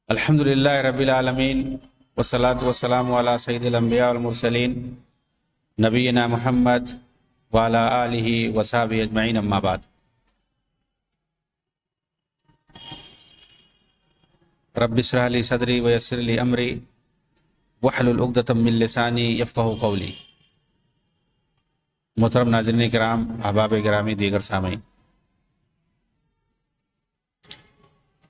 الحمد للہ رب العالمین والصلاة والسلام علی سید الانبیاء والمرسلین نبینا محمد وعلی آلہ وصحبہ اجمعین، اما بعد۔ رب اشرح لی صدری ویسر لی امری واحلل عقدۃ من لسانی یفقہوا قولی۔ محترم ناظرین کرام، احباب گرامی، دیگر سامعین،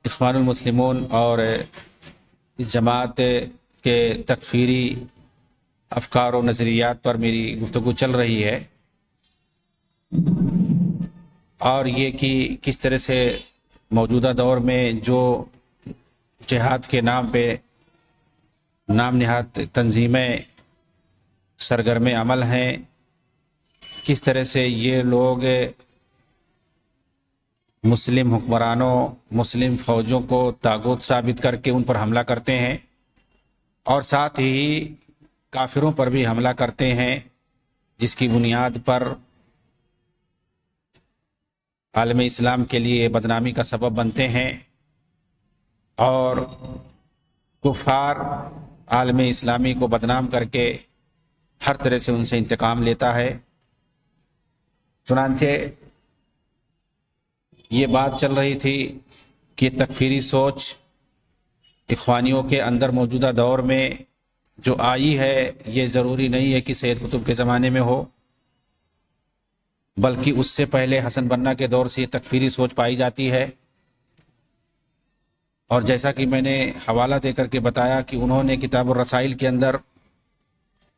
اخوان المسلمون اور اس جماعت کے تکفیری افکار و نظریات پر میری گفتگو چل رہی ہے، اور یہ کہ کس طرح سے موجودہ دور میں جو جہاد کے نام پہ نام نہاد تنظیمیں سرگرم عمل ہیں، کس طرح سے یہ لوگ مسلم حکمرانوں، مسلم فوجوں کو طاغوت ثابت کر کے ان پر حملہ کرتے ہیں، اور ساتھ ہی کافروں پر بھی حملہ کرتے ہیں، جس کی بنیاد پر عالم اسلام کے لیے بدنامی کا سبب بنتے ہیں، اور کفار عالم اسلامی کو بدنام کر کے ہر طرح سے ان سے انتقام لیتا ہے۔ چنانچہ یہ بات چل رہی تھی کہ تکفیری سوچ اخوانیوں کے اندر موجودہ دور میں جو آئی ہے، یہ ضروری نہیں ہے کہ سید قطب کے زمانے میں ہو، بلکہ اس سے پہلے حسن بنا کے دور سے یہ تکفیری سوچ پائی جاتی ہے۔ اور جیسا کہ میں نے حوالہ دے کر کے بتایا کہ انہوں نے کتاب الرسائل کے اندر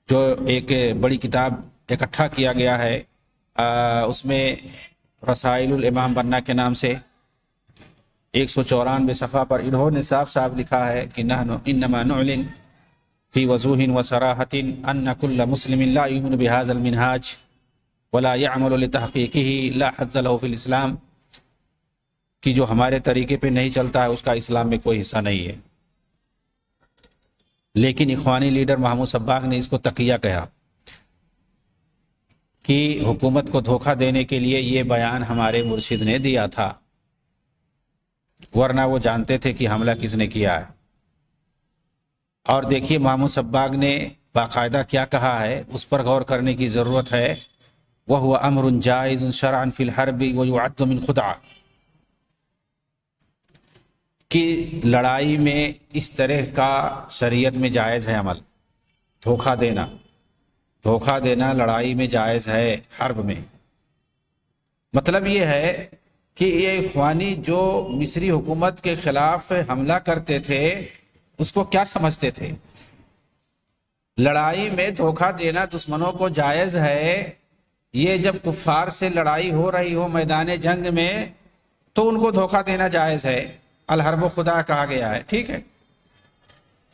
جو ایک بڑی کتاب اکٹھا کیا گیا ہے، اس میں رسائل الامام بنا کے نام سے 194 صفحہ پر انہوں نے صاف صاف لکھا ہے کہ نحن انما نعلن فی وضوح و صراحۃ ان کل مسلم لا یؤمن بهذا المنهاج ولا يعمل لتحقیقه لا حظ له فی الاسلام، کہ جو ہمارے طریقے پہ نہیں چلتا ہے اس کا اسلام میں کوئی حصہ نہیں ہے۔ لیکن اخوانی لیڈر محمود صباغ نے اس کو تقیہ کہا کہ حکومت کو دھوکہ دینے کے لیے یہ بیان ہمارے مرشد نے دیا تھا، ورنہ وہ جانتے تھے کہ حملہ کس نے کیا ہے۔ اور دیکھیے محمود صباغ نے باقاعدہ کیا کہا ہے، اس پر غور کرنے کی ضرورت ہے۔ وَهُوَ أَمْرٌ جَائِزٌ شَرْعًا فِي الْحَرْبِ وَيُعَدُّ مِنْ خُدْعَةٍ، کہ لڑائی میں اس طرح کا شریعت میں جائز ہے عمل، دھوکہ دینا لڑائی میں جائز ہے، حرب میں۔ مطلب یہ ہے کہ یہ اخوانی جو مصری حکومت کے خلاف حملہ کرتے تھے اس کو کیا سمجھتے تھے؟ لڑائی میں دھوکہ دینا دشمنوں کو جائز ہے، یہ جب کفار سے لڑائی ہو رہی ہو میدان جنگ میں تو ان کو دھوکہ دینا جائز ہے، الحرب خدا کہا گیا ہے، ٹھیک ہے۔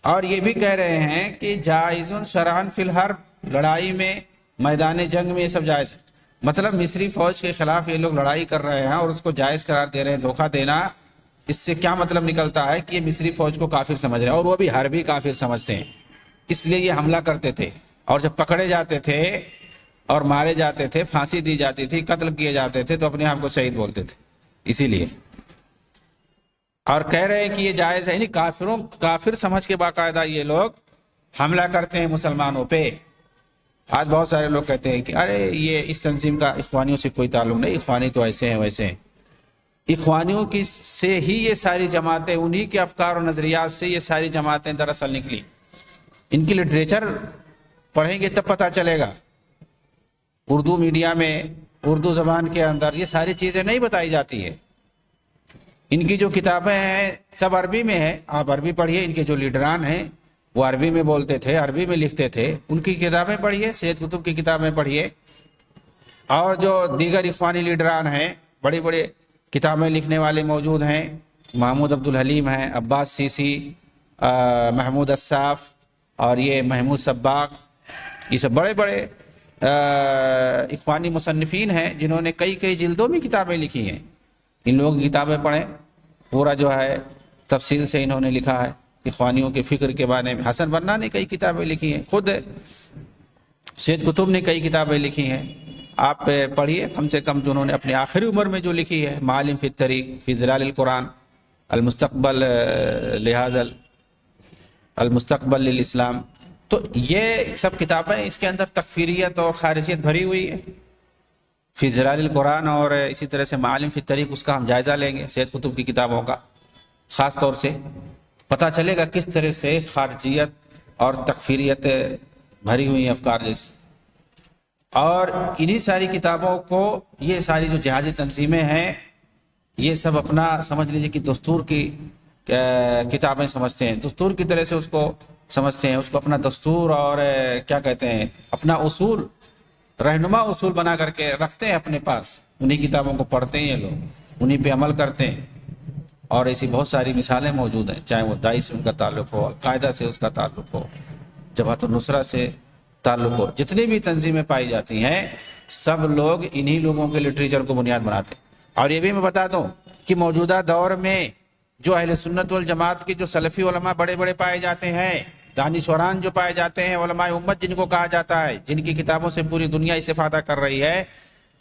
اور یہ بھی کہہ رہے ہیں کہ جائز شرعاً فی الحرب، لڑائی میں میدان جنگ میں یہ سب جائز ہے۔ مطلب مصری فوج کے خلاف یہ لوگ لڑائی کر رہے ہیں اور اس کو جائز قرار دے رہے ہیں دھوکہ دینا۔ اس سے کیا مطلب نکلتا ہے کہ یہ مصری فوج کو کافر سمجھ رہے ہیں، اور وہ بھی حربی کافر سمجھتے ہیں، اس لیے یہ حملہ کرتے تھے، اور جب پکڑے جاتے تھے اور مارے جاتے تھے، پھانسی دی جاتی تھی، قتل کیے جاتے تھے، تو اپنے آپ کو شہید بولتے تھے اسی لیے۔ اور کہہ رہے ہیں کہ یہ جائز ہے، یعنی کافر سمجھ کے باقاعدہ یہ لوگ حملہ کرتے ہیں مسلمانوں پہ۔ آج بہت سارے لوگ کہتے ہیں کہ ارے یہ اس تنظیم کا اخوانیوں سے کوئی تعلق نہیں، اخوانی تو ایسے ہیں ویسے ہیں۔ اخوانیوں کی سے ہی یہ ساری جماعتیں، انہی کے افکار و نظریات سے یہ ساری جماعتیں دراصل نکلی۔ ان کی لٹریچر پڑھیں گے تب پتہ چلے گا۔ اردو میڈیا میں، اردو زبان کے اندر یہ ساری چیزیں نہیں بتائی جاتی ہے۔ ان کی جو کتابیں ہیں سب عربی میں ہیں، آپ عربی پڑھیے۔ ان کے جو لیڈران ہیں وہ عربی میں بولتے تھے، عربی میں لکھتے تھے، ان کی کتابیں پڑھیے، سید قطب کی کتابیں پڑھیے۔ اور جو دیگر اخوانی لیڈران ہیں، بڑی بڑی کتابیں لکھنے والے موجود ہیں، محمود عبدالحلیم ہیں، عباس سیسی، محمود الصاف، اور یہ محمود صباغ، یہ سب بڑے بڑے اخوانی مصنفین ہیں جنہوں نے کئی جلدوں میں کتابیں لکھی ہیں۔ ان لوگوں کی کتابیں پڑھیں، پورا جو ہے تفصیل سے انہوں نے لکھا ہے اخوانیوں کے فکر کے بارے میں۔ حسن بنا نے کئی کتابیں لکھی ہیں، خود سید قطب نے کئی کتابیں لکھی ہیں، آپ پڑھیے کم سے کم جو انہوں نے اپنی آخری عمر میں جو لکھی ہے، معالم فی الطریق فی ظلال القرآن، المستقبل لہذا المستقبل للاسلام. تو یہ سب کتابیں اس کے اندر تکفیریت اور خارجیت بھری ہوئی ہے. فی ظلال القرآن اور اسی طرح سے معالم فی الطریق، اس کا ہم جائزہ لیں گے سید قطب کی کتابوں کا. خاص طور سے پتہ چلے گا کس طرح سے خارجیت اور تکفیریت بھری ہوئی ہیں افکار جیسی. اور انہی ساری کتابوں کو یہ ساری جو جہادی تنظیمیں ہیں یہ سب اپنا سمجھ لیجیے کہ دستور کی کتابیں سمجھتے ہیں، دستور کی طرح سے اس کو سمجھتے ہیں، اس کو اپنا دستور اور کیا کہتے ہیں اپنا اصول، رہنما اصول بنا کر کے رکھتے ہیں اپنے پاس. انہی کتابوں کو پڑھتے ہیں یہ لوگ، انہی پہ عمل کرتے ہیں. اور ایسی بہت ساری مثالیں موجود ہیں، چاہے وہ داعش سے ان کا تعلق ہو، القاعدہ سے اس کا تعلق ہو، جبہت النصرہ سے تعلق ہو، جتنی بھی تنظیمیں پائی جاتی ہیں سب لوگ انہی لوگوں کے لٹریچر کو بنیاد بناتے ہیں. اور یہ بھی میں بتا دوں کہ موجودہ دور میں جو اہل سنت والجماعت کے جو سلفی علماء بڑے بڑے پائے جاتے ہیں، دانشوران جو پائے جاتے ہیں، علماء امت جن کو کہا جاتا ہے، جن کی کتابوں سے پوری دنیا استفادہ کر رہی ہے،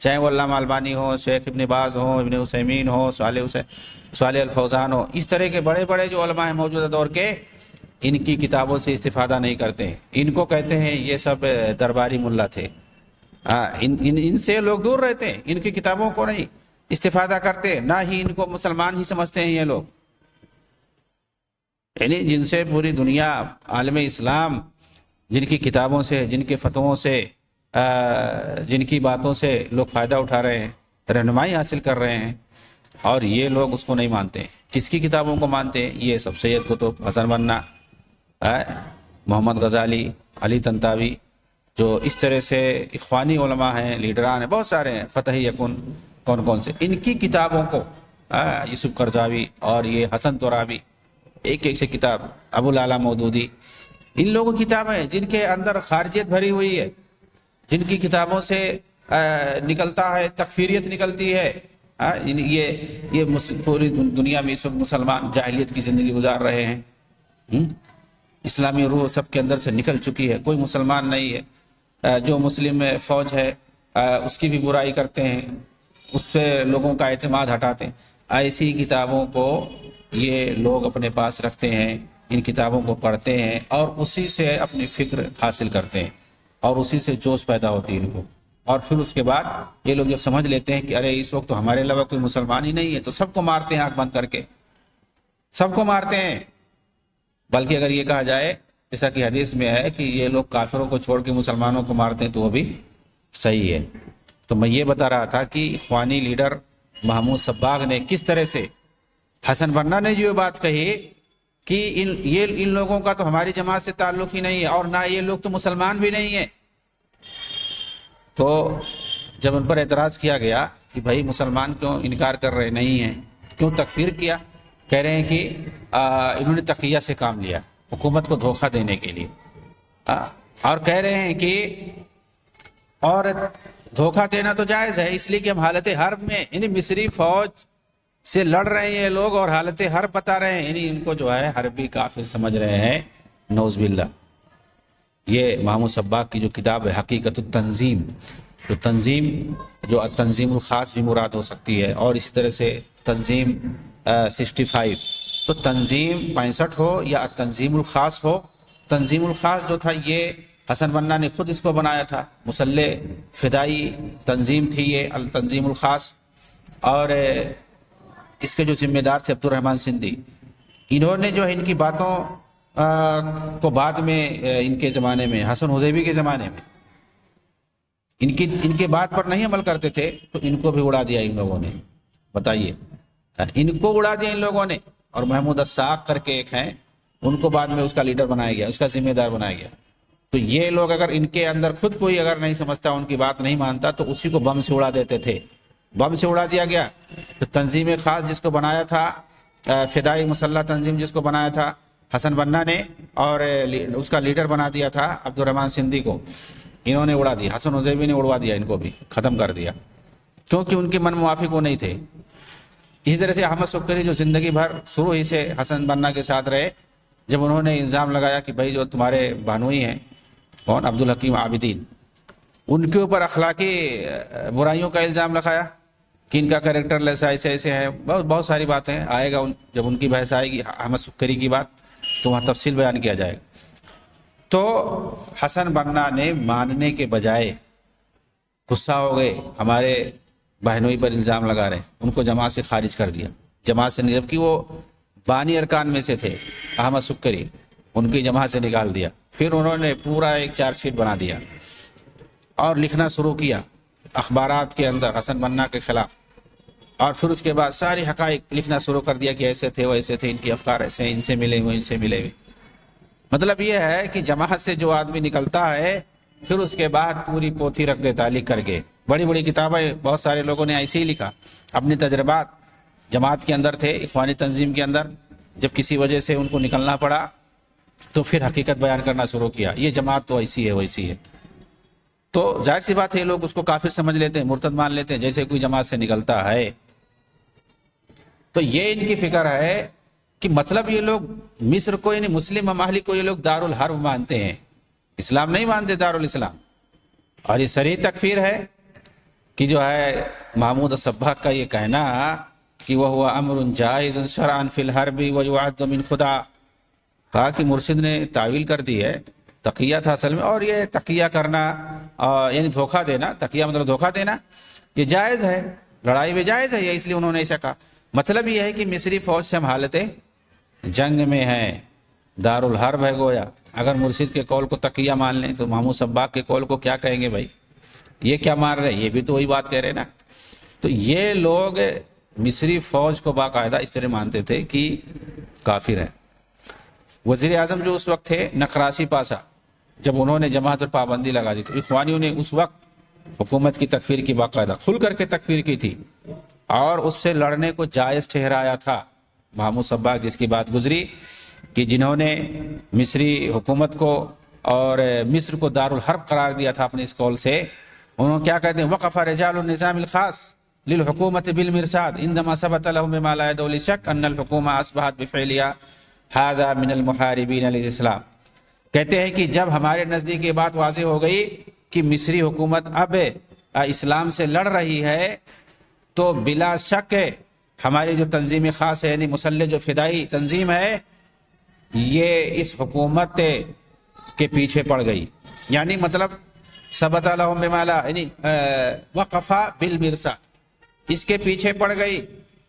چاہے وہ علامہ البانی ہو، شیخ ابن باز ہو، ابن عثیمین ہو، صالح الفوزان ہو، اس طرح کے بڑے بڑے جو علماء ہیں موجودہ دور کے، ان کی کتابوں سے استفادہ نہیں کرتے ہیں. ان کو کہتے ہیں یہ سب درباری ملا تھے. ان سے لوگ دور رہتے ہیں، ان کی کتابوں کو نہیں استفادہ کرتے، نہ ہی ان کو مسلمان ہی سمجھتے ہیں یہ لوگ. یعنی جن سے پوری دنیا عالم اسلام جن کی کتابوں سے، جن کے فتووں سے، جن کی باتوں سے لوگ فائدہ اٹھا رہے ہیں، رہنمائی حاصل کر رہے ہیں، اور یہ لوگ اس کو نہیں مانتے. کس کی کتابوں کو مانتے ہیں؟ یہ سب سید قطب، حسن بنا، محمد غزالی، علی طنطاوی، جو اس طرح سے اخوانی علماء ہیں، لیڈران ہیں، بہت سارے ہیں، فتح یکن، کون سے، ان کی کتابوں کو، یوسف قرضاوی اور یہ حسن ترابی، ایک ایک سے کتاب، ابو العلا مودودی، ان لوگوں کی کتابیں جن کے اندر خارجیت بھری ہوئی ہے، جن کی کتابوں سے نکلتا ہے تکفیریت نکلتی ہے. یہ پوری دنیا میں اس وقت مسلمان جاہلیت کی زندگی گزار رہے ہیں. اسلامی روح سب کے اندر سے نکل چکی ہے، کوئی مسلمان نہیں ہے. جو مسلم فوج ہے اس کی بھی برائی کرتے ہیں، اس پہ لوگوں کا اعتماد ہٹاتے ہیں. ایسی کتابوں کو یہ لوگ اپنے پاس رکھتے ہیں، ان کتابوں کو پڑھتے ہیں اور اسی سے اپنی فکر حاصل کرتے ہیں اور اسی سے جوش پیدا ہوتی ہے ان کو. اور پھر اس کے بعد یہ لوگ جب سمجھ لیتے ہیں کہ ارے اس وقت تو ہمارے علاوہ کوئی مسلمان ہی نہیں ہے، تو سب کو مارتے ہیں آنکھ بند کر کے، سب کو مارتے ہیں. بلکہ اگر یہ کہا جائے جیسا کہ حدیث میں ہے کہ یہ لوگ کافروں کو چھوڑ کے مسلمانوں کو مارتے ہیں تو وہ بھی صحیح ہے. تو میں یہ بتا رہا تھا کہ اخوانی لیڈر محمود صباغ نے کس طرح سے، حسن بنا نے جو بات کہی کہ ان لوگوں کا تو ہماری جماعت سے تعلق ہی نہیں ہے اور نہ یہ لوگ تو مسلمان بھی نہیں ہیں. تو جب ان پر اعتراض کیا گیا کہ بھائی مسلمان کیوں انکار کر رہے نہیں ہیں، کیوں تکفیر کیا، کہہ رہے ہیں کہ انہوں نے تقیہ سے کام لیا حکومت کو دھوکہ دینے کے لیے، اور کہہ رہے ہیں کہ اور دھوکہ دینا تو جائز ہے اس لیے کہ ہم حالت حرب میں، یعنی مصری فوج سے لڑ رہے ہیں یہ لوگ اور حالت حرب بتا رہے ہیں، یعنی ان کو جو ہے حربی کافر سمجھ رہے ہیں، نعوذ باللہ. یہ محمود صباغ کی جو کتاب ہے حقیقت التنظیم، جو تنظیم، جو التنظیم الخاص بھی مراد ہو سکتی ہے، اور اسی طرح سے تنظیم 65، تو تنظیم 65 ہو یا التنظیم الخاص ہو. تنظیم الخاص جو تھا یہ حسن بنا نے خود اس کو بنایا تھا، مسلح فدائی تنظیم تھی یہ التنظیم الخاص. اور اس کے جو ذمہ دار تھے عبد الرحمن سندھی، انہوں نے جو ان کی باتوں کو بعد میں ان کے زمانے میں، حسن حزیبی کے زمانے میں ان کے بات پر نہیں عمل کرتے تھے تو ان کو بھی اڑا دیا ان لوگوں نے. بتائیے، ان کو اڑا دیا ان لوگوں نے. اور محمود الساق کر کے ایک ہیں، ان کو بعد میں اس کا لیڈر بنایا گیا، اس کا ذمہ دار بنایا گیا. تو یہ لوگ اگر ان کے اندر خود کوئی اگر نہیں سمجھتا، ان کی بات نہیں مانتا، تو اسی کو بم سے اڑا دیتے تھے. بم سے اڑا دیا گیا. تو تنظیم خاص جس کو بنایا تھا، فدائی مسلح تنظیم جس کو بنایا تھا حسن بنا نے، اور اس کا لیڈر بنا دیا تھا عبد الرحمن سندھی کو، انہوں نے اڑا دیا. حسن حزیبی نے اڑوا دیا، ان کو بھی ختم کر دیا، کیونکہ ان کے من موافق وہ نہیں تھے. اسی طرح سے احمد سکری جو زندگی بھر شروع ہی سے حسن بنا کے ساتھ رہے، جب انہوں نے الزام لگایا کہ بھائی جو تمہارے بانوئی ہیں کون، عبدالحکیم عابدین، ان کے اوپر اخلاقی برائیوں کا الزام لگایا، کہ ان کا کریکٹر لیس ایسے ایسے ہے، بہت بہت ساری باتیں آئے گا، جب ان کی بحث آئے گی احمد سکری کی بات تو وہاں تفصیل بیان کیا جائے گا۔ تو حسن بنا نے ماننے کے بجائے غصہ ہو گئے، ہمارے بہنوئی پر الزام لگا رہے ہیں، ان کو جماعت سے خارج کر دیا، جماعت سے، جبکہ وہ بانی ارکان میں سے تھے احمد سکری، ان کی جماعت سے نکال دیا۔ پھر انہوں نے پورا ایک چارج شیٹ بنا دیا اور لکھنا شروع کیا اخبارات کے اندر حسن بنا کے خلاف، اور پھر اس کے بعد سارے حقائق لکھنا شروع کر دیا کہ ایسے تھے وہ ایسے تھے، ان کی افکار ایسے ہیں، ان سے ملے ہوئے، ان سے ملے ہوئے۔ مطلب یہ ہے کہ جماعت سے جو آدمی نکلتا ہے پھر اس کے بعد پوری پوتھی رکھ دیتا ہے لکھ کر کے، بڑی بڑی کتابیں بہت سارے لوگوں نے ایسے ہی لکھا، اپنے تجربات جماعت کے اندر تھے، اخوانی تنظیم کے اندر، جب کسی وجہ سے ان کو نکلنا پڑا تو پھر حقیقت بیان کرنا شروع کیا، یہ جماعت تو ایسی ہے ویسی ہے۔ تو ظاہر سی بات ہے لوگ اس کو کافر سمجھ لیتے ہیں، مرتد مان لیتے ہیں جیسے کوئی جماعت سے نکلتا ہے۔ تو یہ ان کی فکر ہے کہ مطلب یہ لوگ مصر کو، یعنی مسلم ممالک کو، یہ لوگ دارالحرب مانتے ہیں، اسلام نہیں مانتے، دارالاسلام۔ اور یہ صریح تکفیر ہے کہ جو ہے محمود الصباغ کا یہ کہنا کہ وہ ہوا امر جائز شرعا فی الحرب ویعد من خدا، کہا کہ مرشد نے تعویل کر دی ہے، تقیہ تھا اصل میں، اور یہ تقیہ کرنا یعنی دھوکہ دینا، تقیہ مطلب دھوکہ دینا، یہ جائز ہے، لڑائی میں جائز ہے یہ، اس لیے انہوں نے ایسا کہا۔ مطلب یہ ہے کہ مصری فوج سے ہم حالت جنگ میں ہیں، دارالحرب ہے گویا۔ اگر مرشد کے قول کو تقیہ مان لیں تو محمود صباغ کے قول کو کیا کہیں گے بھائی، یہ کیا مان رہے ہیں، یہ بھی تو وہی بات کہہ رہے نا۔ تو یہ لوگ مصری فوج کو باقاعدہ اس طرح مانتے تھے کہ کافر ہیں۔ وزیر اعظم جو اس وقت تھے نقراسی پاسا، جب انہوں نے جماعت پر پابندی لگا دی تو اخوانیوں نے اس وقت حکومت کی تکفیر کی، باقاعدہ کھل کر کے تکفیر کی تھی، اور اس سے لڑنے کو جائز ٹھہرایا تھا۔ محمود صباغ جس کی بات گزری کہ جنہوں نے مصری حکومت کو اور مصر کو دارالحرب قرار دیا تھا اپنے اس قول سے، انہوں کیا کہتے ہیں، وقف رجال النظام الخاص للحکومت بالمرصاد عندما ثبت لهم بما لا يدع للشك ان الحکومہ اصبحت بفعلها هذا من المحاربین للاسلام۔ کہتے ہیں کہ جب ہمارے نزدیک یہ بات واضح ہو گئی کہ مصری حکومت اب اسلام سے لڑ رہی ہے، تو بلا شک ہماری جو تنظیم خاص ہے، یعنی مسلح جو فدائی تنظیم ہے، یہ اس حکومت کے پیچھے پڑ گئی، یعنی مطلب ثبت لهم بما لا، یعنی وقف بالمرصاد، اس کے پیچھے پڑ گئی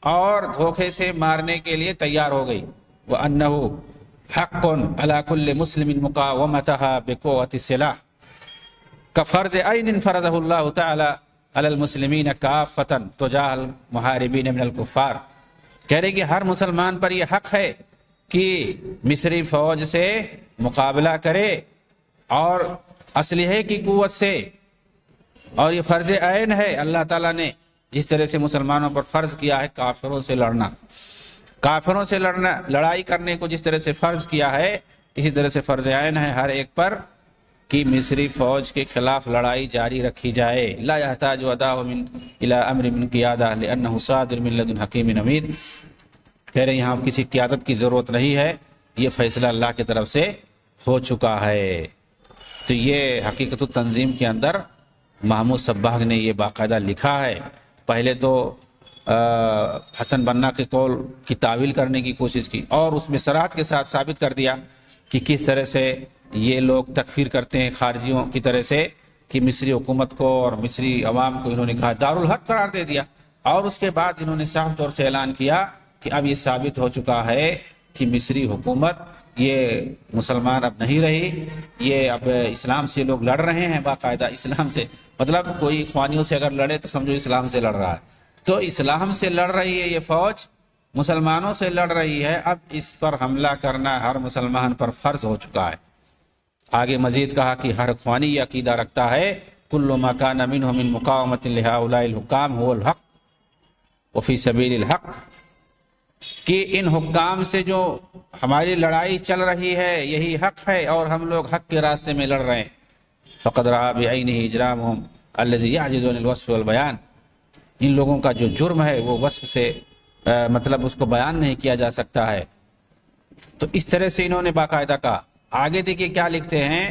اور دھوکے سے مارنے کے لیے تیار ہو گئی۔ وَأَنَّهُ حَقٌّ عَلَى كُلِّ مُسْلِمٍ مُقَاوَمَتَهَا بِقُوَّةِ السِّلَاحِ كَفَرْضِ عَيْنٍ فَرَضَهُ اللَّهُ تَعَالَى عَلَى الْمُسْلِمِينَ كَافَّةً تُجَاهَ الْمُحَارِبِينَ مِنَ الْكُفَّارِ، کہہ رہے کہ ہر مسلمان پر یہ حق ہے کہ مصری فوج سے مقابلہ کرے اور اسلحے کی قوت سے، اور یہ فرض عین ہے، اللہ تعالیٰ نے جس طرح سے مسلمانوں پر فرض کیا ہے کافروں سے لڑنا، کافروں سے لڑنا، لڑائی کرنے کو جس طرح سے فرض کیا ہے، اسی طرح سے فرض عین ہے ہر ایک پر کہ مصری فوج کے خلاف لڑائی جاری رکھی جائے۔ لا يحتاج اداء من الى امر من قیادہ لانه صادر من لدن حکیم امین، کہہ رہے ہیں یہاں کسی قیادت کی ضرورت نہیں ہے، یہ فیصلہ اللہ کی طرف سے ہو چکا ہے۔ تو یہ حقیقت التنظیم کے اندر محمود صباغ نے یہ باقاعدہ لکھا ہے۔ پہلے تو حسن بنا کے قول کی تعویل کرنے کی کوشش کی، اور اس میں صراحت کے ساتھ ثابت کر دیا کہ کس طرح سے یہ لوگ تکفیر کرتے ہیں خارجیوں کی طرح سے، کہ مصری حکومت کو اور مصری عوام کو انہوں نے کہا دارالحرب قرار دے دیا، اور اس کے بعد انہوں نے صاف طور سے اعلان کیا کہ اب یہ ثابت ہو چکا ہے کہ مصری حکومت یہ مسلمان اب نہیں رہی، یہ اب اسلام سے لوگ لڑ رہے ہیں، باقاعدہ اسلام سے، مطلب کوئی اخوانیوں سے اگر لڑے تو سمجھو اسلام سے لڑ رہا ہے، تو اسلام سے لڑ رہی ہے یہ فوج، مسلمانوں سے لڑ رہی ہے، اب اس پر حملہ کرنا ہر مسلمان پر فرض ہو چکا ہے۔ آگے مزید کہا کہ ہر اخوانی یہ عقیدہ رکھتا ہے کل ما کان منہ من مقاومۃ لہؤلاء الحکام هو الحق وفی سبیل الحق، کہ ان حکام سے جو ہماری لڑائی چل رہی ہے یہی حق ہے اور ہم لوگ حق کے راستے میں لڑ رہے ہیں۔ فقد رأى بعینہ اجرامهم الذی یعجز عن الوصف والبیان، ان لوگوں کا جو جرم ہے وہ وصف سے مطلب اس کو بیان نہیں کیا جا سکتا ہے۔ تو اس طرح سے انہوں نے باقاعدہ کہا۔ آگے دیکھیے کیا لکھتے ہیں،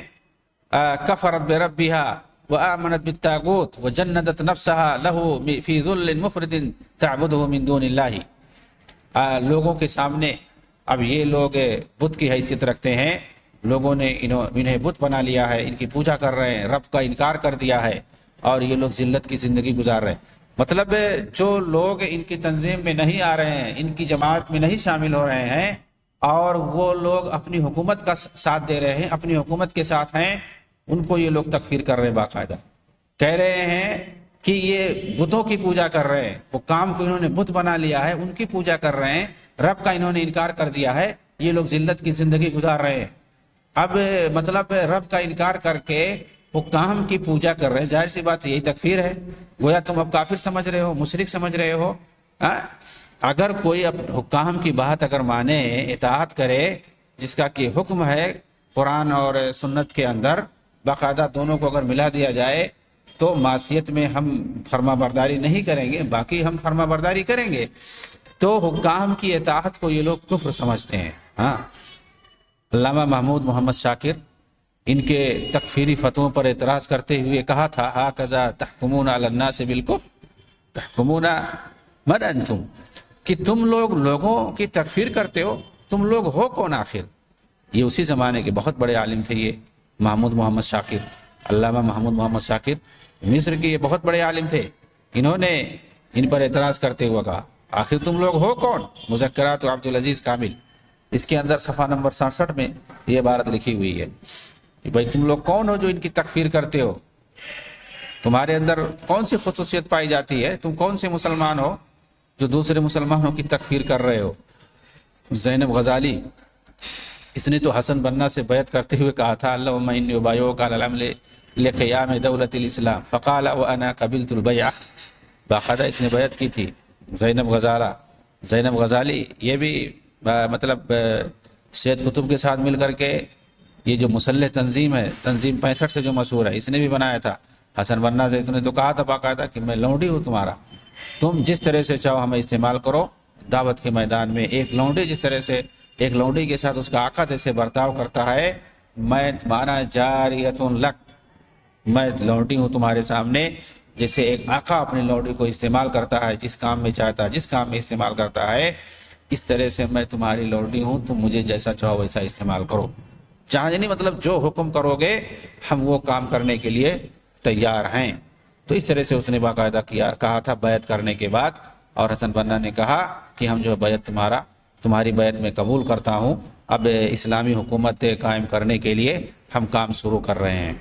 کفرت بربہا وآمنت بالطاغوت وجندت نفسها له في ذل مفرد تعبده من دون اللہ. لوگوں کے سامنے اب یہ لوگ بت کی حیثیت رکھتے ہیں، لوگوں نے انہیں بت بنا لیا ہے، ان کی پوجا کر رہے ہیں، رب کا انکار کر دیا ہے اور یہ لوگ ذلت کی زندگی گزار رہے ہیں. مطلب جو لوگ ان کی تنظیم میں نہیں آ رہے ہیں، ان کی جماعت میں نہیں شامل ہو رہے ہیں اور وہ لوگ اپنی حکومت کا ساتھ دے رہے ہیں، اپنی حکومت کے ساتھ ہیں، ان کو یہ لوگ تکفیر کر رہے ہیں. باقاعدہ کہہ رہے ہیں کہ یہ بتوں کی پوجا کر رہے ہیں، وہ کام کو انہوں نے بت بنا لیا ہے، ان کی پوجا کر رہے ہیں، رب کا انہوں نے انکار کر دیا ہے، یہ لوگ ذلت کی زندگی گزار رہے ہیں. اب مطلب رب کا انکار کر کے حکام کی پوجا کر رہے ہیں، ظاہر سی بات یہی تکفیر ہے. گویا تم اب کافر سمجھ رہے ہو، مشرک سمجھ رہے ہو. اگر کوئی اب حکام کی بات اگر مانے، اطاعت کرے، جس کا کہ حکم ہے قرآن اور سنت کے اندر، باقاعدہ دونوں کو اگر ملا دیا جائے تو معصیت میں ہم فرما برداری نہیں کریں گے، باقی ہم فرما برداری کریں گے. تو حکام کی اطاعت کو یہ لوگ کفر سمجھتے ہیں. علامہ محمود محمد شاکر ان کے تکفیری فتووں پر اعتراض کرتے ہوئے کہا تھا، ہاکذا تحکمون علی الناس بالکفر تحکمون من انتم، کہ تم لوگ لوگوں کی تکفیر کرتے ہو، تم لوگ ہو کون آخر. یہ اسی زمانے کے بہت بڑے عالم تھے یہ محمود محمد شاکر، علامہ محمود محمد شاکر مصر کے یہ بہت بڑے عالم تھے. انہوں نے ان پر اعتراض کرتے ہوئے کہا آخر تم لوگ ہو کون. مذکرات عبدالعزیز کامل، اس کے اندر صفحہ نمبر 67 میں یہ عبارت لکھی ہوئی ہے کہ بھائی تم لوگ کون ہو جو ان کی تکفیر کرتے ہو، تمہارے اندر کون سی خصوصیت پائی جاتی ہے، تم کون سے مسلمان ہو جو دوسرے مسلمانوں کی تکفیر کر رہے ہو. زینب غزالی، اس نے تو حسن بنا سے بیعت کرتے ہوئے کہا تھا، اللہم انی ابایعک علی العمل لقیام دولت الاسلام فقال وانا قبلت البیعہ. باقاعدہ اس نے بیعت کی تھی. زینب غزالی یہ بھی مطلب سید قطب کے ساتھ مل کر کے یہ جو مسلح تنظیم ہے، تنظیم 65 سے جو مشہور ہے، اس نے بھی بنایا تھا. حسن بنا سے اس نے تو کہا تھا باقاعدہ کہ میں لونڈی ہوں تمہارا، تم جس طرح سے چاہو ہمیں استعمال کرو. دعوت کے میدان میں ایک لونڈی جس طرح سے ایک لونڈی کے ساتھ اس کا آقا جیسے برتاؤ کرتا ہے، میں تمہارا جاریۃ لک، میں لونڈی ہوں تمہارے سامنے، جیسے ایک آقا اپنی لونڈی کو استعمال کرتا ہے جس کام میں چاہتا ہے، جس کام میں استعمال کرتا ہے، اس طرح سے میں تمہاری لونڈی ہوں، تم مجھے جیسا چاہو ویسا استعمال کرو. یعنی مطلب جو حکم کرو گے ہم وہ کام کرنے کے لیے تیار ہیں. تو اس طرح سے اس نے باقاعدہ کہا تھا بیعت کرنے کے بعد. اور حسن بنا نے کہا کہ ہم جو بیعت تمہاری بیعت میں قبول کرتا ہوں، اب اسلامی حکومت قائم کرنے کے لیے ہم کام شروع کر رہے ہیں.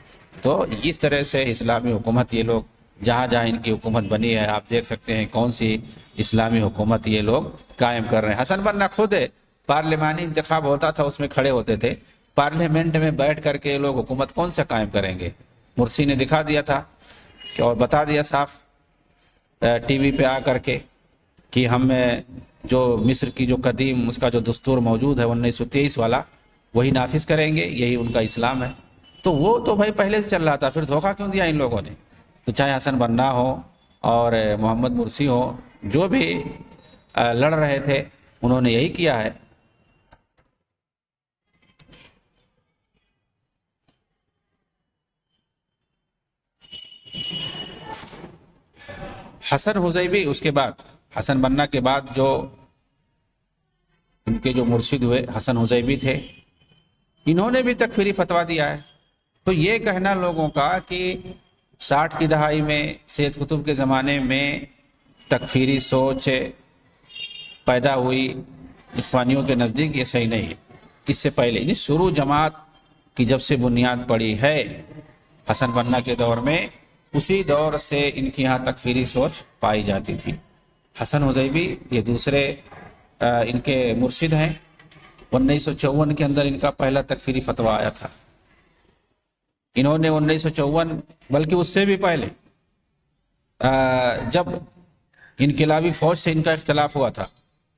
تو اس طرح سے اسلامی حکومت یہ لوگ جہاں جہاں ان کی حکومت بنی ہے، آپ دیکھ سکتے ہیں کون سی اسلامی حکومت یہ لوگ قائم کر رہے ہیں. حسن بنا خود پارلیمانی انتخاب ہوتا تھا اس میں کھڑے ہوتے تھے، پارلیمنٹ میں بیٹھ کر کے یہ لوگ حکومت کون سا قائم کریں گے. مرسی نے دکھا دیا تھا اور بتا دیا صاف ٹی وی پہ آ کر کے کہ ہم جو مصر کی جو قدیم اس کا جو دستور موجود ہے 1923 والا وہی نافذ کریں گے، یہی ان کا اسلام ہے. تو وہ تو بھائی پہلے سے چل رہا تھا، پھر دھوکہ کیوں دیا ان لوگوں نے. تو چاہے حسن بنا ہو اور محمد مرسی ہو، جو بھی لڑ رہے تھے انہوں نے یہی کیا ہے. حسن حزیبی اس کے بعد، حسن بنا کے بعد جو ان کے جو مرشد ہوئے حسن حزیبی تھے، انہوں نے بھی تکفیری فتویٰ دیا ہے. تو یہ کہنا لوگوں کا کہ 60 کی دہائی میں سید قطب کے زمانے میں تکفیری سوچ پیدا ہوئی اخوانیوں کے نزدیک، یہ صحیح نہیں ہے. اس سے پہلے یعنی شروع جماعت کی جب سے بنیاد پڑی ہے حسن بنا کے دور میں، اسی دور سے ان کی یہاں تکفیری سوچ پائی جاتی تھی. حسن حزیبی یہ دوسرے ان کے مرشد ہیں. 1954 کے اندر ان کا پہلا تکفیری فتویٰ آیا تھا. انہوں نے 1954 بلکہ اس سے بھی پہلے جب انقلابی فوج سے ان کا اختلاف ہوا تھا،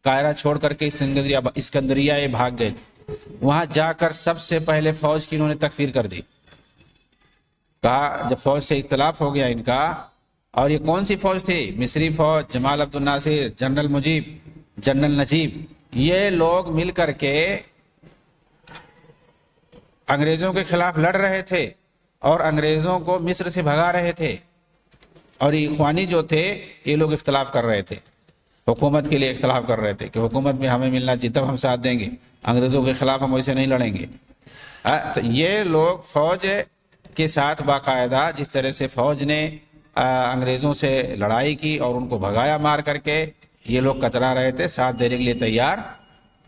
قاہرہ چھوڑ کر کے اسکندریہ یہ بھاگ گئے، وہاں جا کر سب سے پہلے فوج کی انہوں نے تکفیر کر دی. کہا جب فوج سے اختلاف ہو گیا ان کا، اور یہ کون سی فوج تھی؟ مصری فوج، جمال عبد الناصر، جنرل مجیب، جنرل نجیب، یہ لوگ مل کر کے انگریزوں کے خلاف لڑ رہے تھے. اور انگریزوں کو مصر سے بھگا رہے تھے، اور اخوانی جو تھے یہ لوگ اختلاف کر رہے تھے، حکومت کے لیے اختلاف کر رہے تھے کہ حکومت میں ہمیں ملنا چاہیے تب ہم ساتھ دیں گے، انگریزوں کے خلاف ہم ویسے نہیں لڑیں گے۔ تو یہ لوگ فوج کے ساتھ باقاعدہ جس طرح سے فوج نے انگریزوں سے لڑائی کی اور ان کو بھگایا مار کر کے، یہ لوگ کترا رہے تھے، ساتھ دینے کے لیے تیار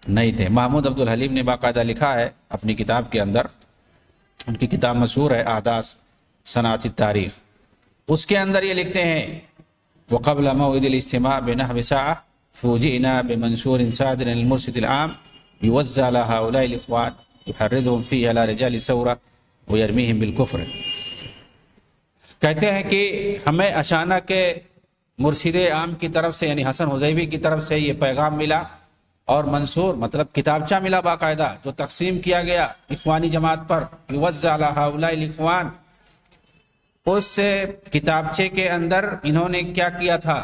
نہیں تھے۔ محمود عبد الحلیم نے باقاعدہ لکھا ہے اپنی کتاب کے اندر، ان کی کتاب مشہور ہے احداث صنعت التاریخ، اس کے اندر یہ لکھتے ہیں وقبل موعد الاجتماع بنحو ساعة فوجئنا بمنشور صادر المرشد العام يوزع على هؤلاء الاخوان يحرضهم فيه على رجال الثورة ويرميهم بالكفر۔ کہتے ہیں کہ ہمیں اچانک مرشد عام کی طرف سے یعنی حسن حزیبی کی طرف سے یہ پیغام ملا، اور منصور مطلب کتابچہ ملا باقاعدہ جو تقسیم کیا گیا اخوانی جماعت پر، یوزع علی ہؤلاء الاخوان، اس کتابچے کے اندر انہوں نے کیا کیا تھا،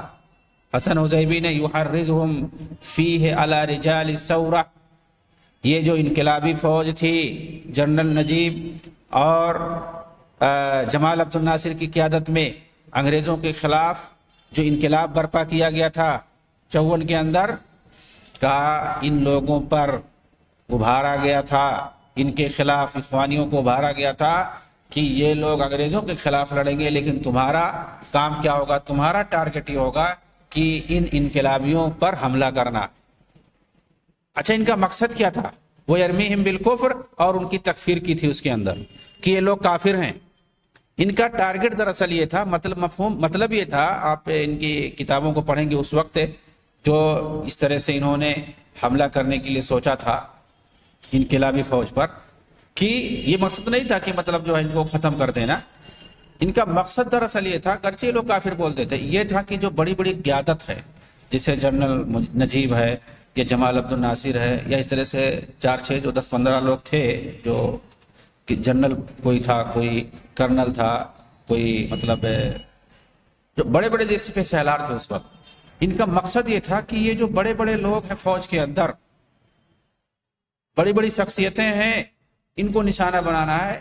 حسن حزیبی نے یحرضهم فیہ علی رجال الثورہ، یہ جو انقلابی فوج تھی جنرل نجیب اور جمال عبد الناصر کی قیادت میں انگریزوں کے خلاف جو انقلاب برپا کیا گیا تھا 54 کے اندر، کہا ان لوگوں پر ابھارا گیا تھا، ان کے خلاف اخوانیوں کو ابھارا گیا تھا کہ یہ لوگ انگریزوں کے خلاف لڑیں گے، لیکن تمہارا کام کیا ہوگا، تمہارا ٹارگٹ یہ ہوگا کہ ان انقلابیوں پر حملہ کرنا۔ اچھا، ان کا مقصد کیا تھا؟ وہ یرمیہم بالکفر، اور ان کی تکفیر کی تھی اس کے اندر کہ یہ لوگ کافر ہیں۔ ان کا ٹارگٹ دراصل یہ تھا، مطلب یہ تھا، آپ ان کی کتابوں کو پڑھیں گے اس وقت جو اس طرح سے انہوں نے حملہ کرنے کے لیے سوچا تھا انقلابی فوج پر، کہ یہ مقصد نہیں تھا کہ مطلب جو ہے ان کو ختم کر دینا، ان کا مقصد دراصل یہ تھا، گرچہ لوگ کافر بولتے تھے، یہ تھا کہ جو بڑی بڑی قیادت ہے جسے جنرل نجیب ہے یا جمال عبد الناصر ہے یا اس طرح سے 4-6 جو 10-15 لوگ تھے، جو کہ جنرل کوئی تھا، کوئی کرنل تھا، کوئی مطلب جو بڑے بڑے جیسے پہ سیلار تھے اس وقت، ان کا مقصد یہ تھا کہ یہ جو بڑے بڑے لوگ ہیں فوج کے اندر، بڑی بڑی شخصیتیں ہیں، ان کو نشانہ بنانا ہے،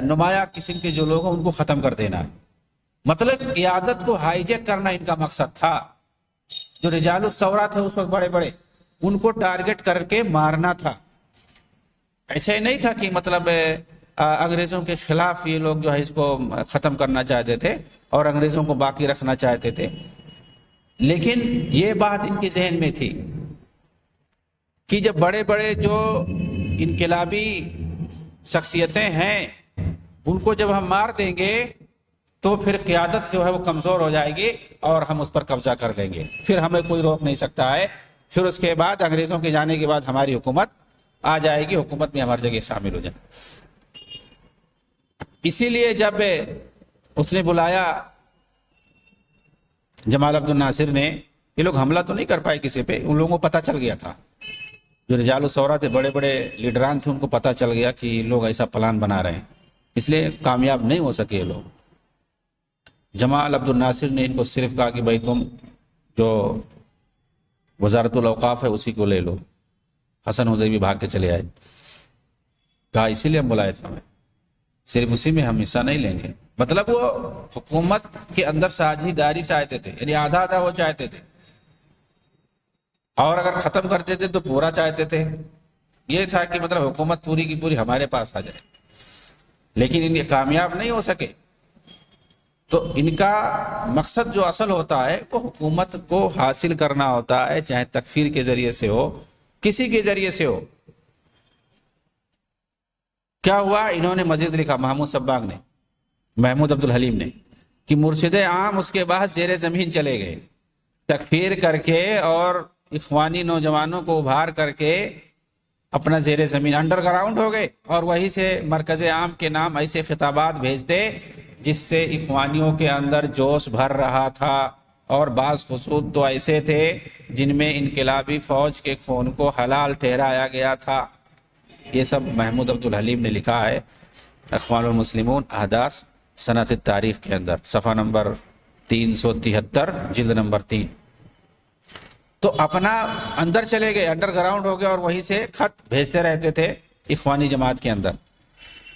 نمایاں قسم کے جو لوگ ہیں ان کو ختم کر دینا ہے، مطلب قیادت کو ہائی جیک کرنا ان کا مقصد تھا۔ جو رجال الثورہ تھے اس وقت بڑے بڑے، ان کو ٹارگٹ کر کے مارنا تھا۔ ایسا ہی نہیں تھا کہ مطلب انگریزوں کے خلاف یہ لوگ جو ہے اس کو ختم کرنا چاہتے تھے اور انگریزوں کو باقی رکھنا چاہتے تھے، لیکن یہ بات ان کے ذہن میں تھی کہ جب بڑے بڑے جو انقلابی شخصیتیں ہیں ان کو جب ہم مار دیں گے تو پھر قیادت جو ہے وہ کمزور ہو جائے گی اور ہم اس پر قبضہ کر لیں گے، پھر ہمیں کوئی روک نہیں سکتا ہے، پھر اس کے بعد انگریزوں کے جانے کے بعد ہماری حکومت آ جائے گی، حکومت میں ہماری جگہ شامل ہو جائے۔ اسی لیے جب اس نے بلایا جمال عبد الناصر نے، یہ لوگ حملہ تو نہیں کر پائے کسی پہ، ان لوگوں کو پتہ چل گیا تھا، جو رجال الثورہ تھے، بڑے بڑے لیڈران تھے، ان کو پتہ چل گیا کہ لوگ ایسا پلان بنا رہے ہیں، اس لیے کامیاب نہیں ہو سکے یہ لوگ۔ جمال عبد الناصر نے ان کو صرف کہا کہ بھائی تم جو وزارت الاوقاف ہے اسی کو لے لو۔ حسن حزیبی بھاگ کے چلے آئے، کہا اسی لیے ہم بلائے تھے، ہمیں صرف اسی میں ہم حصہ نہیں لیں گے، مطلب وہ حکومت کے اندر ساجھیداری چاہتے تھے، یعنی آدھا آدھا وہ چاہتے تھے، اور اگر ختم کرتے تھے تو پورا چاہتے تھے، یہ تھا کہ مطلب حکومت پوری کی پوری ہمارے پاس آ جائے، لیکن ان کامیاب نہیں ہو سکے۔ تو ان کا مقصد جو اصل ہوتا ہے وہ حکومت کو حاصل کرنا ہوتا ہے، چاہے تکفیر کے ذریعے سے ہو، کسی کے ذریعے سے ہو۔ کیا ہوا، انہوں نے مزید لکھا، محمود صباغ نے، محمود عبد الحلیم نے، کہ مرشد عام اس کے بعد زیر زمین چلے گئے، تکفیر کر کے اور اخوانی نوجوانوں کو ابھار کر کے اپنا زیر زمین انڈر گراؤنڈ ہو گئے، اور وہی سے مرکز عام کے نام ایسے خطابات بھیجتے جس سے اخوانیوں کے اندر جوش بھر رہا تھا، اور بعض خطوط تو ایسے تھے جن میں انقلابی فوج کے خون کو حلال ٹھہرایا گیا تھا۔ یہ سب محمود عبد الحلیم نے لکھا ہے اخوان المسلمون احداث صنعت التاریخ کے اندر، صفحہ نمبر 373 جلد نمبر 3۔ تو اپنا اندر چلے گئے، انڈر گراؤنڈ ہو گئے، اور وہیں سے خط بھیجتے رہتے تھے اخوانی جماعت کے اندر۔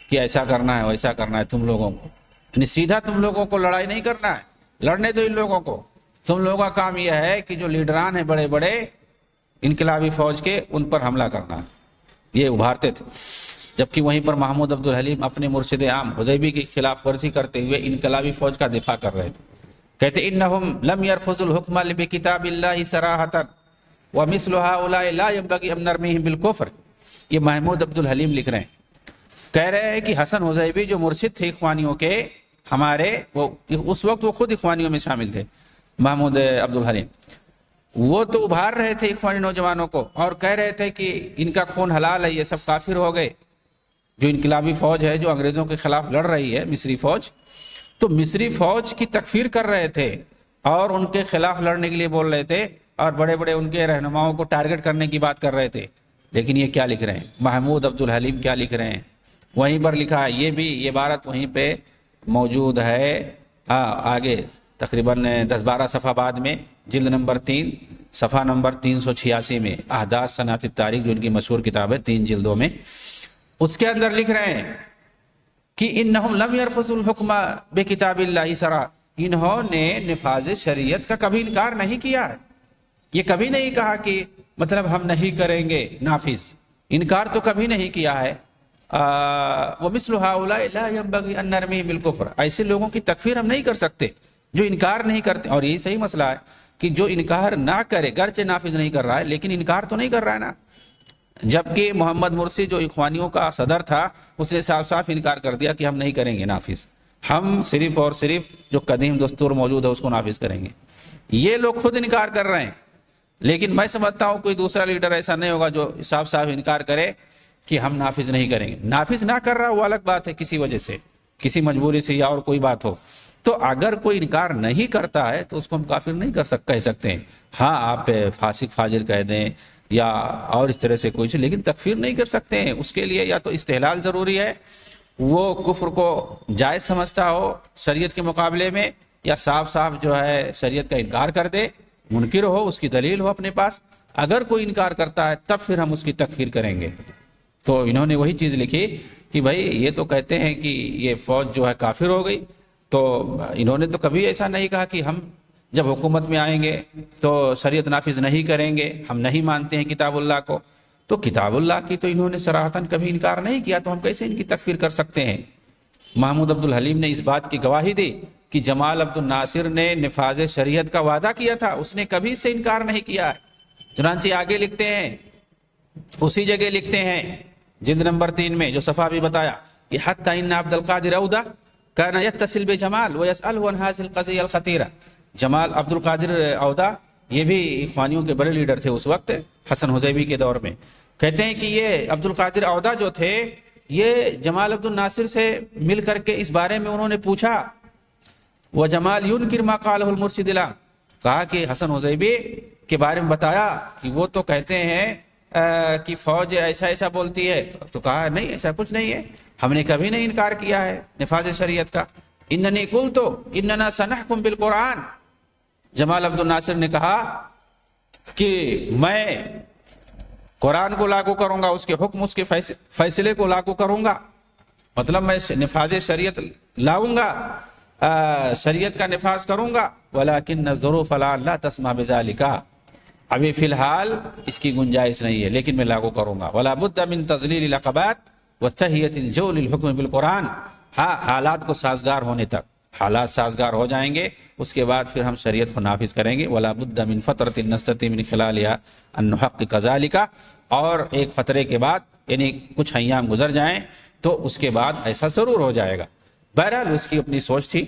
کہ ایسا کرنا ہے ویسا کرنا ہے تم لوگوں کو، یعنی سیدھا تم لوگوں کو لڑائی نہیں کرنا ہے، لڑنے دو ان لوگوں کو، تم لوگوں کا کام یہ ہے کہ جو لیڈران ہیں بڑے بڑے انقلابی فوج کے، ان پر حملہ کرنا، یہ ابھارتے تھے۔ جبکہ وہیں پر محمود عبد الحلیم اپنے مرشد عام حزیبی کی خلاف ورزی کرتے ہوئے انقلابی فوج کا دفاع کر رہے تھے۔ کہتے انہم لم يرفضوا الحکم بکتاب اللہ صراحۃ ومثل هؤلاء لا ينبغي ان نرمیہم بالکفر۔ یہ محمود عبد الحلیم لکھ رہے ہیں، کہہ رہے ہیں کہ حسن حزیبی جو مرشد تھے اخوانیوں کے ہمارے، وہ اس وقت وہ خود اخوانیوں میں شامل تھے، محمود عبد الحلیم، وہ تو ابھار رہے تھے اخوانی نوجوانوں کو اور کہہ رہے تھے کہ ان کا خون حلال ہے، یہ سب کافر ہو گئے۔ جو انقلابی فوج ہے جو انگریزوں کے خلاف لڑ رہی ہے، مصری فوج، تو مصری فوج کی تکفیر کر رہے تھے اور ان کے خلاف لڑنے کے لیے بول رہے تھے اور بڑے بڑے ان کے رہنماؤں کو ٹارگٹ کرنے کی بات کر رہے تھے۔ لیکن یہ کیا لکھ رہے ہیں محمود عبد الحلیم، کیا لکھ رہے ہیں؟ وہیں پر لکھا ہے، یہ بھی یہ عبارت وہیں پہ موجود ہے، آگے تقریباً 10-12 صفحہ بعد میں جلد نمبر 3 صفحہ نمبر 386 میں، احداث صنعت التاریخ جو ان کی مشہور کتاب ہے 3 جلدوں میں، اس کے اندر لکھ رہے ہیں کہ انہم لم يرفضوا الحکم بکتاب اللہ سرا، انہوں نے نفاذ شریعت کا کبھی انکار نہیں کیا ہے، یہ کبھی نہیں کہا کہ مطلب ہم نہیں کریں گے نافذ، انکار تو کبھی نہیں کیا ہے۔ وَمِثْلُ هَؤُلَاءِ لَا يَنبَغِي أَن نَرْمِيهِم بِالْكُفْرِ، ایسے لوگوں کی تکفیر ہم نہیں کر سکتے جو انکار نہیں کرتے۔ اور یہی صحیح مسئلہ ہے کہ جو انکار نہ کرے، گرچہ نافذ نہیں کر رہا ہے لیکن انکار تو نہیں کر رہا ہے نا۔ جبکہ محمد مرسی جو اخوانیوں کا صدر تھا، اس نے صاف صاف انکار کر دیا کہ ہم نہیں کریں گے نافذ، ہم صرف اور صرف جو قدیم دستور موجود ہے اس کو نافذ کریں گے۔ یہ لوگ خود انکار کر رہے ہیں، لیکن میں سمجھتا ہوں کوئی دوسرا لیڈر ایسا نہیں ہوگا جو صاف صاف انکار کرے کہ ہم نافذ نہیں کریں گے۔ نافذ نہ کر رہا وہ الگ بات ہے، کسی وجہ سے، کسی مجبوری سے یا اور کوئی بات ہو، تو اگر کوئی انکار نہیں کرتا ہے تو اس کو ہم کافر نہیں کہہ سکتے ہیں۔ ہاں آپ فاسق فاجر کہہ دیں یا اور اس طرح سے کوئی چیز، لیکن تکفیر نہیں کر سکتے ہیں۔ اس کے لیے یا تو استحلال ضروری ہے، وہ کفر کو جائز سمجھتا ہو شریعت کے مقابلے میں، یا صاف صاف جو ہے شریعت کا انکار کر دے، منکر ہو، اس کی دلیل ہو اپنے پاس۔ اگر کوئی انکار کرتا ہے تب پھر ہم اس کی تکفیر کریں گے۔ تو انہوں نے وہی چیز لکھی کہ بھائی یہ تو کہتے ہیں کہ یہ فوج جو ہے کافر ہو گئی، تو انہوں نے تو کبھی ایسا نہیں کہا کہ ہم جب حکومت میں آئیں گے تو شریعت نافذ نہیں کریں گے، ہم نہیں مانتے ہیں کتاب اللہ کو۔ تو کتاب اللہ کی تو انہوں نے صراحتاً کبھی انکار نہیں کیا، تو ہم کیسے ان کی تکفیر کر سکتے ہیں؟ محمود عبد الحلیم نے اس بات کی گواہی دی کہ جمال عبد الناصر نے نفاذ شریعت کا وعدہ کیا تھا، اس نے کبھی اس سے انکار نہیں کیا ہے۔ چنانچہ آگے لکھتے ہیں، اسی جگہ لکھتے ہیں جلد نمبر 3 میں جو صفحہ بھی بتایا کہ حتی ان عبد القادر عودہ کان یتصل بجمال ویسألہ عن هذه القضیہ الخطیرہ۔ جمال عبد القادر عودہ یہ بھی اخوانیوں کے بڑے لیڈر تھے اس وقت حسن حزیبی کے دور میں۔ کہتے ہیں کہ یہ عبد القادر عودہ جو تھے، یہ جمال عبد الناصر سے مل کر کے اس بارے میں انہوں نے پوچھا، وہ جمال ينکر ما قالہ المرشد العام، کہا کہ حسن حزیبی کے بارے میں بتایا کہ وہ تو کہتے ہیں کہ فوج ایسا ایسا بولتی ہے، تو کہا نہیں ایسا کچھ نہیں ہے، ہم نے کبھی نہیں انکار کیا ہے نفاذ شریعت کا۔ اننی قلت اننا سنحکم بالقرآن، جمال عبد الناصر نے کہا کہ میں قرآن کو لاگو کروں گا، اس کے حکم، اس کے فیصلے کو لاگو کروں گا، مطلب میں نفاذ شریعت لاؤں گا، شریعت کا نفاذ کروں گا۔ ولکن الظروف لا تسمح بذلک، ابھی فی الحال اس کی گنجائش نہیں ہے لیکن میں لاگو کروں گا۔ ولا بد من تذلیل العقبات وتہیۃ الجو للحکم بالقرآن، ہاں حالات کو سازگار ہونے تک، حالات سازگار ہو جائیں گے اس کے بعد پھر ہم شریعت کو نافذ کریں گے۔ ولا بد من فترۃ نستطیع من خلالها ان نحقق ذلک، اور ایک فترے کے بعد یعنی کچھ ایام گزر جائیں تو اس کے بعد ایسا ضرور ہو جائے گا۔ بہرحال اس کی اپنی سوچ تھی،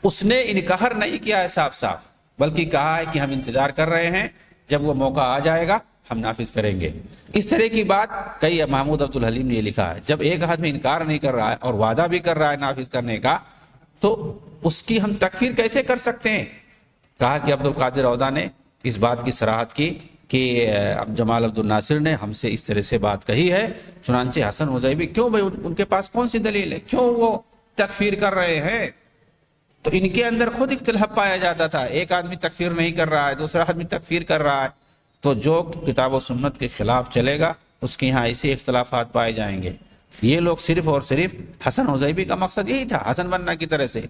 اس نے انکار نہیں کیا ہے صاف صاف، بلکہ کہا ہے کہ ہم انتظار کر رہے ہیں، جب وہ موقع آ جائے گا ہم نافذ کریں گے۔ اس طرح کی بات کئی محمود عبد الحلیم نے یہ لکھا ہے۔ جب ایک آدمی انکار نہیں کر رہا ہے اور وعدہ بھی کر رہا ہے نافذ کرنے کا، تو اس کی ہم تکفیر کیسے کر سکتے ہیں؟ کہا کہ عبد القادر عودہ نے اس بات کی صراحت کی کہ جمال عبد الناصر نے ہم سے اس طرح سے بات کہی ہے، چنانچہ حسن حزیبی کیوں بھائی، ان کے پاس کون سی دلیل ہے، کیوں وہ تکفیر کر رہے ہیں؟ تو ان کے اندر خود اختلاف پایا جاتا تھا، ایک آدمی تکفیر نہیں کر رہا ہے، دوسرا آدمی تکفیر کر رہا ہے، تو جو کتاب و سنت کے خلاف چلے گا اس کے یہاں ایسے اختلافات پائے جائیں گے۔ یہ لوگ صرف اور صرف حسن حزیبی کا مقصد یہی تھا حسن بننا کی طرح سے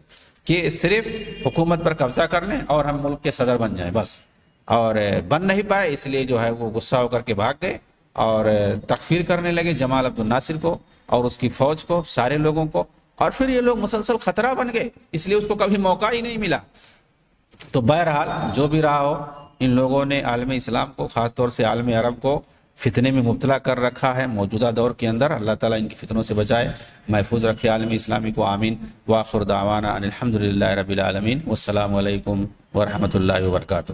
کہ صرف حکومت پر قبضہ کر لیں اور ہم ملک کے صدر بن جائیں بس، اور بن نہیں پائے، اس لیے جو ہے وہ غصہ ہو کر کے بھاگ گئے اور تکفیر کرنے لگے جمال عبد الناصر کو اور اس کی فوج کو، سارے لوگوں کو، اور پھر یہ لوگ مسلسل خطرہ بن گئے، اس لیے اس کو کبھی موقع ہی نہیں ملا۔ تو بہرحال جو بھی رہا ہو، ان لوگوں نے عالم اسلام کو، خاص طور سے عالم عرب کو فتنے میں مبتلا کر رکھا ہے موجودہ دور کے اندر۔ اللہ تعالیٰ ان کی فتنوں سے بچائے، محفوظ رکھے عالم اسلامی کو، آمین۔ وآخر دعوانا ان الحمدللہ رب العالمین، والسلام علیکم ورحمۃ اللہ وبرکاتہ۔